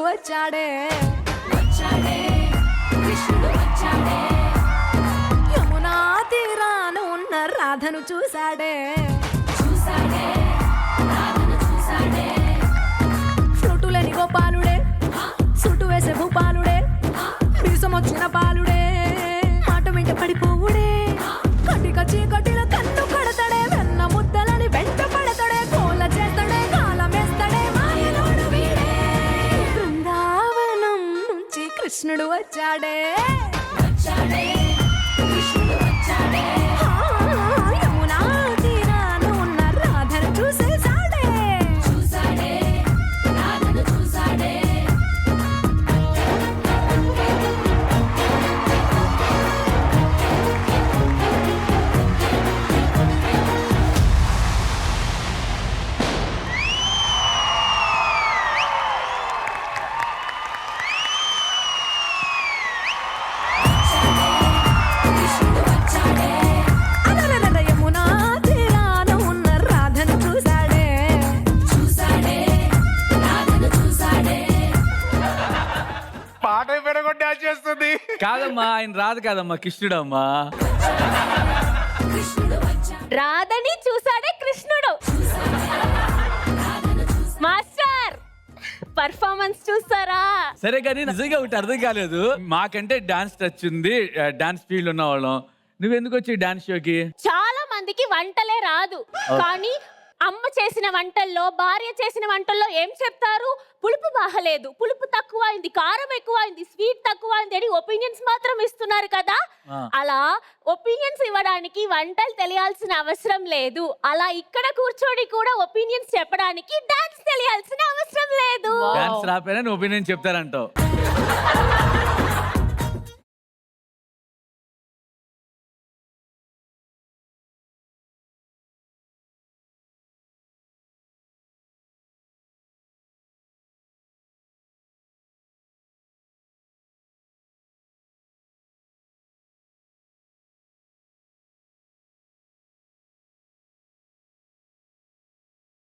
వచ్చాడే కృష్ణుడు వచ్చాడే యమునా తీరాన ఉన్న రాధను చూశాడే ఫ్రూటులేని గోపాలుడే సుటు వేసే భూపాలుడే మీసమొచ్చిన పాలుడే మాట వెంట పడిపోవుడే కటిక చీకటిలో కన్ను కడతాడే వెన్న ముద్దలని వెంట పడతాడే కోల చేస్తాడే కాలమేస్తాడే మాయలోడు వీడే బృందావనం నుంచి కృష్ణుడు వచ్చాడే కృష్ణుడు వచ్చాడే యమునా తీరాన ఉన్న రాధను చూసేశాడే రాధను చూశాడే అలలల యమునా తీరాన ఉన్న రాధను చూశాడే రాధను చూశాడే పాట పెరగొట్టి డాన్స్ చేస్తుంది. కాదమ్మా ఆయన రాదు కాదమ్మా కృష్ణుడమ్మా. రాధని చూసాడే కృష్ణుడు. మాస్టర్ పర్ఫార్మెన్స్ చూసారా? సరే కానీ నిజంగా ఒకటి అర్థం కాలేదు. మాకంటే డాన్స్ టచ్ ఉంది, డాన్స్ ఫీల్డ్ ఉన్న వాళ్ళం. నువ్వెందుకు వచ్చి డాన్స్ షోకి? చాలా మందికి వంటలే రాదు, కానీ అమ్మ చేసిన వంటల్లో, భార్య చేసిన వంటల్లో ఏం చెప్తారు? పులుపు బాగలేదు, పులుపు తక్కువైంది, కారం ఎక్కువైంది, స్వీట్ తక్కువైంది అని ఒపీనియన్స్ మాత్రం ఇస్తున్నారు కదా. అలా ఒపీనియన్స్ ఇవ్వడానికి వంటలు తెలియాల్సిన అవసరం లేదు. అలా ఇక్కడ కూర్చొని కూడా ఒపీనియన్స్ చెప్పడానికి డాన్స్ తెలియాల్సిన అవసరం లేదు. డాన్స్ రాపోయినా నువ్వు ఒపీనియన్ చెప్తారంటావు.